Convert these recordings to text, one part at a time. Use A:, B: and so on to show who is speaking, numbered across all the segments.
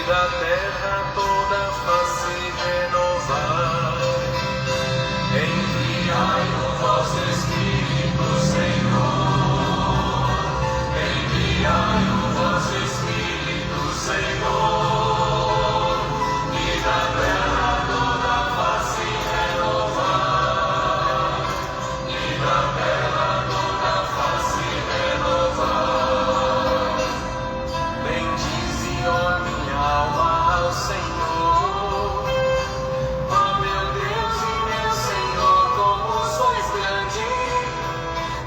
A: da terra toda a face renovar. Enviai o vosso Espírito, Senhor. Enviai o vosso Espírito, Senhor. E da terra toda a face renovar. E da terra toda a face renovar. Bendize, ó minha alma, ao Senhor. Ó meu Deus e meu Senhor, como sois grande,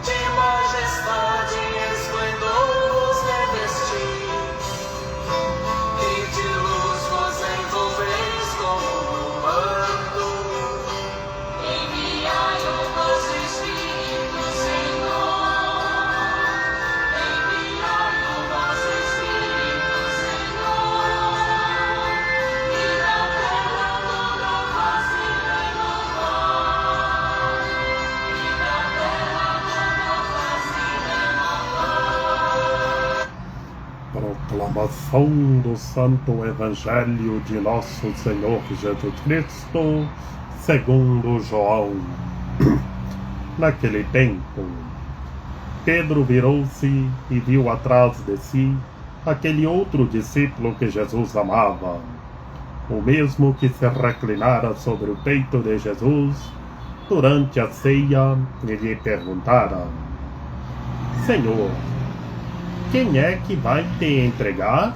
A: de majestade e esplendor vos revestis, e de luz vos envolveis como um manto.
B: Enviai o vosso Espírito, Senhor. Enviai o vosso Espírito, Senhor. E da terra toda a face renovar. E da terra toda a face renovar.
C: Proclamação do Santo Evangelho de Nosso Senhor Jesus Cristo, segundo João. Naquele tempo, Pedro virou-se e viu atrás de si aquele outro discípulo que Jesus amava, o mesmo que se reclinara sobre o peito de Jesus durante a ceia e lhe perguntara: Senhor, quem é que vai te entregar?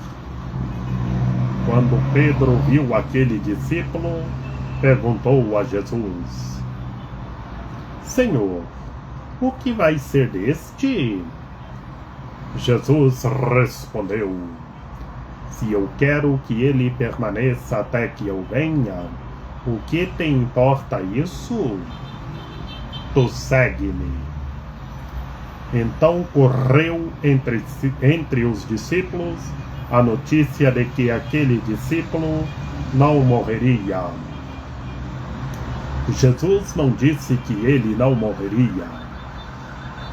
C: Quando Pedro viu aquele discípulo, perguntou a Jesus: Senhor, o que vai ser deste? Jesus respondeu: Se eu quero que ele permaneça até que eu venha, o que te importa isso? Tu segue-me. Então correu entre os discípulos a notícia de que aquele discípulo não morreria. Jesus não disse que ele não morreria,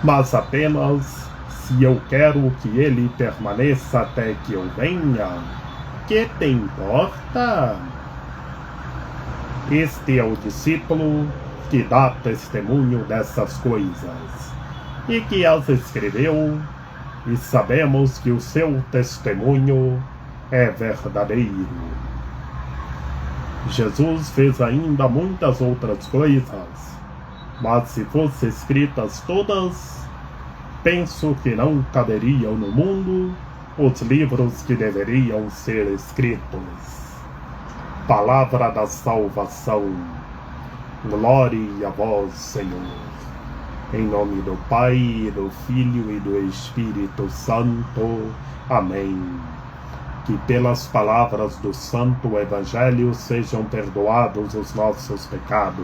C: mas apenas: se eu quero que ele permaneça até que eu venha, que te importa? Este é o discípulo que dá testemunho dessas coisas e que as escreveu, e sabemos que o seu testemunho é verdadeiro. Jesus fez ainda muitas outras coisas, mas se fossem escritas todas, penso que não caberiam no mundo os livros que deveriam ser escritos. Palavra da salvação. Glória a vós, Senhor. Em nome do Pai, e do Filho e do Espírito Santo. Amém. Que pelas palavras do Santo Evangelho sejam perdoados os nossos pecados.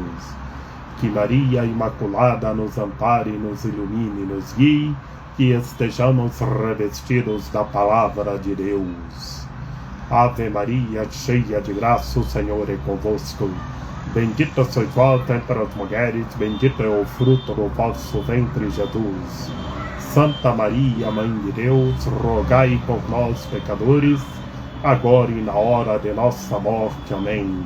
C: Que Maria Imaculada nos ampare, nos ilumine e nos guie. Que estejamos revestidos da Palavra de Deus. Ave Maria, cheia de graça, o Senhor é convosco. Bendita sois vós entre as mulheres, bendito é o fruto do vosso ventre, Jesus. Santa Maria, Mãe de Deus, rogai por nós, pecadores, agora e na hora de nossa morte. Amém.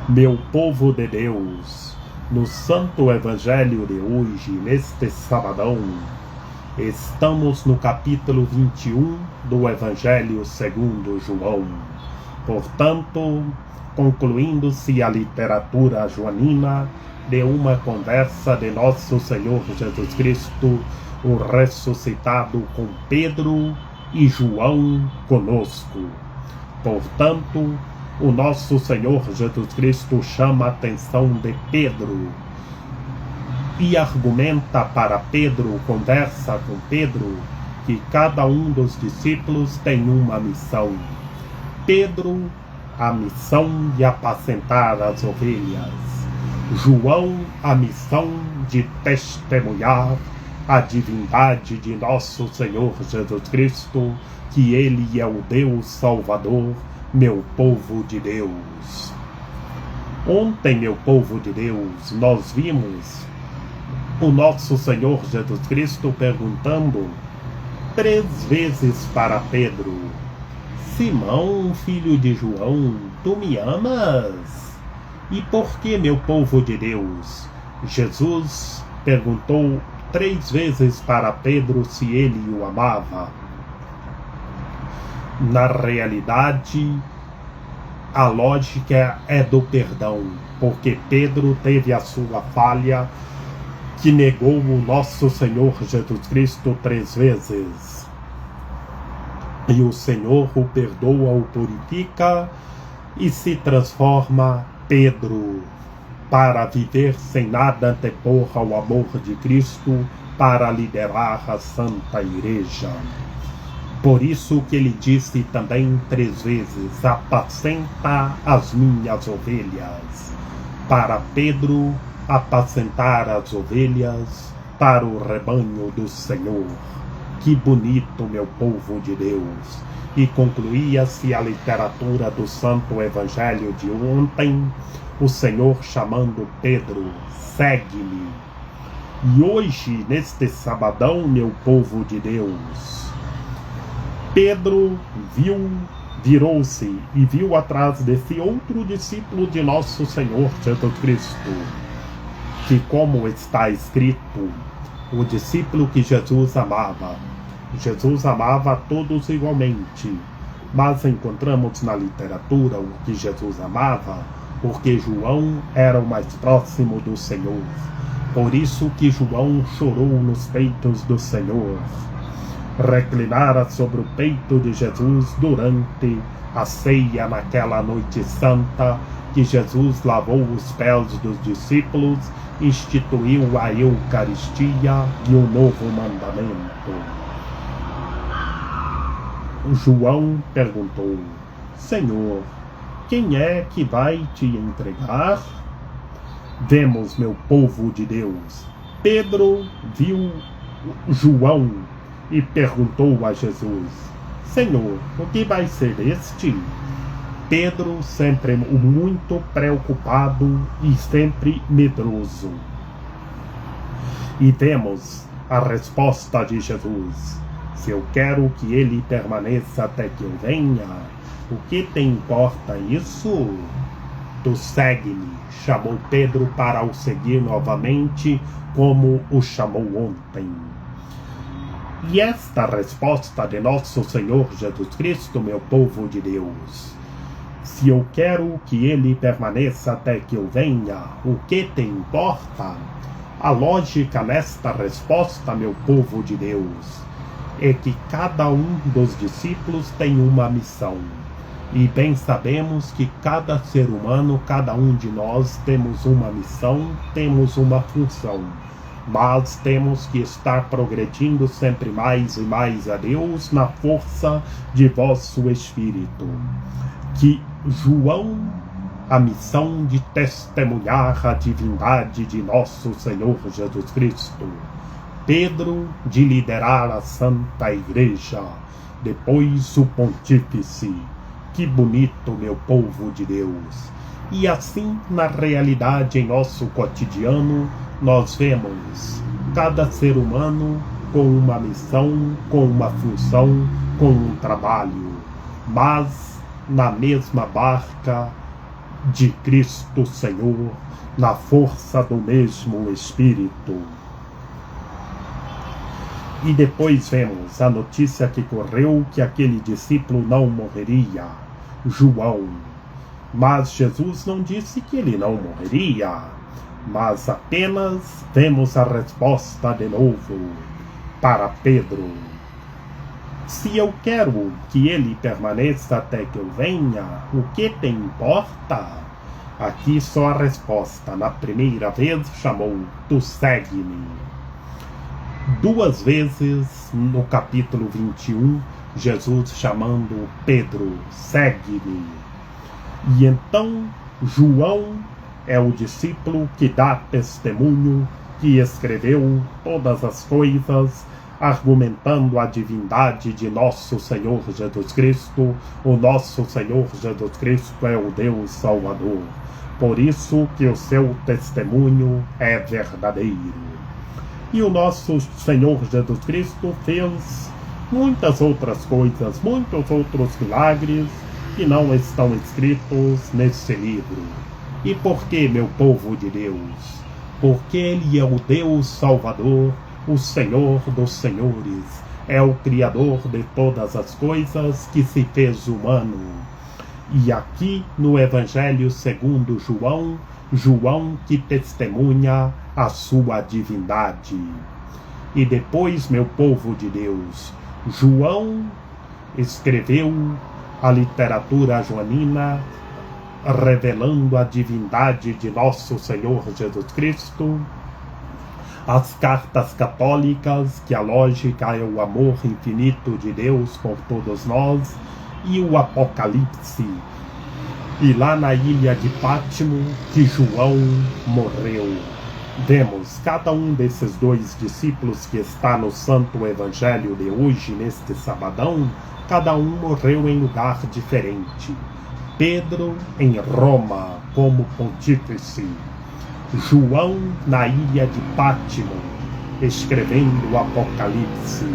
C: Meu povo de Deus, no Santo Evangelho de hoje, neste sabadão, estamos no capítulo 21 do Evangelho segundo João. Portanto, concluindo-se a literatura joanina de uma conversa de Nosso Senhor Jesus Cristo, o ressuscitado, com Pedro e João conosco. Portanto, o Nosso Senhor Jesus Cristo chama a atenção de Pedro e argumenta para Pedro, conversa com Pedro, que cada um dos discípulos tem uma missão. Pedro, a missão de apacentar as ovelhas. João, a missão de testemunhar a divindade de Nosso Senhor Jesus Cristo, que Ele é o Deus Salvador, meu povo de Deus. Ontem, meu povo de Deus, nós vimos o Nosso Senhor Jesus Cristo perguntando 3 vezes para Pedro: Simão, filho de João, tu me amas? E por que, meu povo de Deus? Jesus perguntou 3 vezes para Pedro se ele o amava. Na realidade, a lógica é do perdão, porque Pedro teve a sua falha, que negou o nosso Senhor Jesus Cristo 3 vezes. E o Senhor o perdoa, o purifica e se transforma Pedro para viver sem nada antepor ao amor de Cristo, para liderar a Santa Igreja. Por isso que ele disse também 3 vezes: apacenta as minhas ovelhas. Para Pedro, apacentar as ovelhas para o rebanho do Senhor. Que bonito, meu povo de Deus! E concluía-se a literatura do Santo Evangelho de ontem, o Senhor chamando Pedro: segue-me. E hoje, neste sabadão, meu povo de Deus, Pedro virou-se e viu atrás desse outro discípulo de nosso Senhor Jesus Cristo, que, como está escrito, o discípulo que Jesus amava a todos igualmente, mas encontramos na literatura o que Jesus amava, porque João era o mais próximo do Senhor. Por isso que João chorou nos peitos do Senhor, reclinara sobre o peito de Jesus durante a ceia naquela noite santa, que Jesus lavou os pés dos discípulos, instituiu a Eucaristia e o novo mandamento. João perguntou: Senhor, quem é que vai te entregar? Vemos, meu povo de Deus, Pedro viu João e perguntou a Jesus: Senhor, o que vai ser este? Pedro sempre muito preocupado e sempre medroso. E vemos a resposta de Jesus: se eu quero que ele permaneça até que eu venha, o que te importa isso? Tu segue-me, chamou Pedro para o seguir novamente, como o chamou ontem. E esta resposta de nosso Senhor Jesus Cristo, meu povo de Deus: se eu quero que ele permaneça até que eu venha, o que te importa? A lógica nesta resposta, meu povo de Deus, é que cada um dos discípulos tem uma missão. E bem sabemos que cada ser humano, cada um de nós, temos uma missão, temos uma função. Mas temos que estar progredindo sempre mais e mais a Deus na força de vosso Espírito. Que João, a missão de testemunhar a divindade de nosso Senhor Jesus Cristo. Pedro, de liderar a Santa Igreja. Depois o Pontífice. Que bonito, meu povo de Deus! E assim, na realidade, em nosso cotidiano, nós vemos cada ser humano com uma missão, com uma função, com um trabalho, mas na mesma barca de Cristo Senhor, na força do mesmo Espírito. E depois vemos a notícia que correu que aquele discípulo não morreria, João. Mas Jesus não disse que ele não morreria, mas apenas vemos a resposta de novo para Pedro: se eu quero que ele permaneça até que eu venha, o que te importa? Aqui só a resposta. Na primeira vez chamou: tu segue-me. 2 vezes no capítulo 21, Jesus chamando Pedro: segue-me. E então João é o discípulo que dá testemunho, que escreveu todas as coisas, argumentando a divindade de nosso Senhor Jesus Cristo. O nosso Senhor Jesus Cristo é o Deus Salvador. Por isso que o seu testemunho é verdadeiro. E o nosso Senhor Jesus Cristo fez muitas outras coisas, muitos outros milagres que não estão escritos nesse livro. E por que, meu povo de Deus? Porque Ele é o Deus Salvador, o Senhor dos Senhores, é o Criador de todas as coisas que se fez humano. E aqui no Evangelho segundo João, João que testemunha a sua divindade. E depois, meu povo de Deus, João escreveu a literatura joanina, revelando a divindade de nosso Senhor Jesus Cristo, as cartas católicas, que a lógica é o amor infinito de Deus por todos nós, e o Apocalipse. E lá na ilha de Pátimo, que João morreu. Vemos cada um desses dois discípulos que está no Santo Evangelho de hoje, neste sabadão, cada um morreu em lugar diferente. Pedro em Roma, como pontífice. João na ilha de Pátimo, escrevendo o Apocalipse.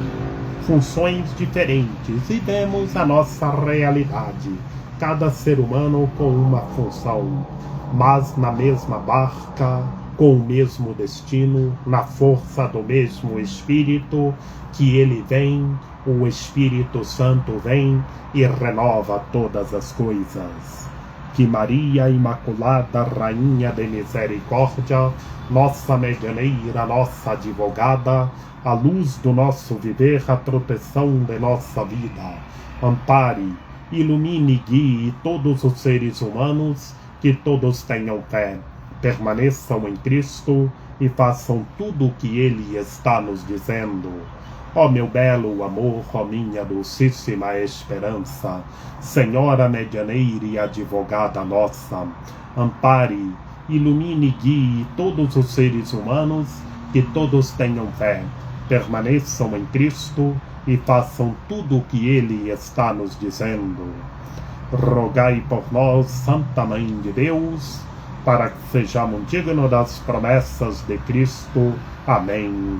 C: Funções diferentes, e vemos a nossa realidade. Cada ser humano com uma função, mas na mesma barca, com o mesmo destino, na força do mesmo Espírito, que ele vem, o Espírito Santo vem e renova todas as coisas. Que Maria Imaculada, Rainha de Misericórdia, nossa medianeira, nossa advogada, a luz do nosso viver, a proteção de nossa vida, ampare, ilumine e guie todos os seres humanos, que todos tenham fé, permaneçam em Cristo e façam tudo o que Ele está nos dizendo. Ó meu belo amor, ó minha dulcíssima esperança, Senhora medianeira e advogada nossa, ampare, ilumine e guie todos os seres humanos, que todos tenham fé, permaneçam em Cristo e façam tudo o que Ele está nos dizendo. Rogai por nós, Santa Mãe de Deus, para que sejamos dignos das promessas de Cristo. Amém.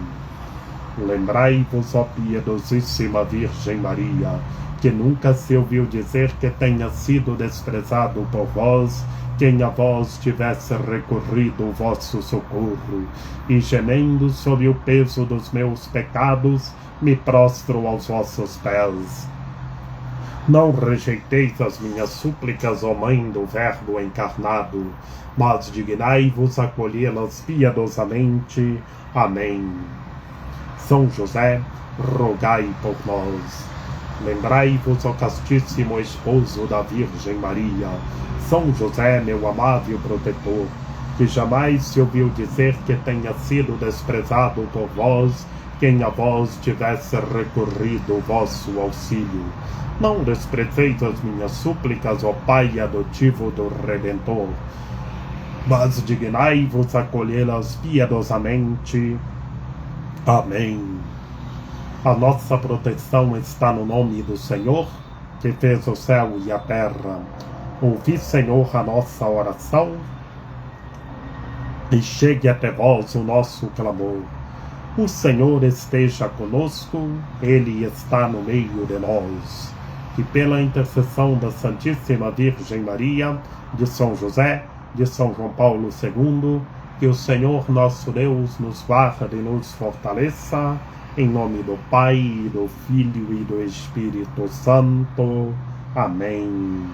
C: Lembrai-vos, ó piedosíssima Virgem Maria, que nunca se ouviu dizer que tenha sido desprezado por vós quem a vós tivesse recorrido o vosso socorro, e gemendo sob o peso dos meus pecados, me prostro aos vossos pés. Não rejeiteis as minhas súplicas, ó Mãe do Verbo encarnado, mas dignai-vos acolhê-las piedosamente. Amém. São José, rogai por nós. Lembrai-vos, ó castíssimo esposo da Virgem Maria, São José, meu amável protetor, que jamais se ouviu dizer que tenha sido desprezado por vós quem a vós tivesse recorrido o vosso auxílio. Não desprezeis as minhas súplicas, ó Pai adotivo do Redentor, mas dignai-vos acolhê-las piedosamente. Amém. A nossa proteção está no nome do Senhor, que fez o céu e a terra. Ouvi, Senhor, a nossa oração, e chegue até vós o nosso clamor. O Senhor esteja conosco, Ele está no meio de nós. Que pela intercessão da Santíssima Virgem Maria, de São José, de São João Paulo II, que o Senhor nosso Deus nos guarde e nos fortaleça, em nome do Pai, do Filho e do Espírito Santo. Amém.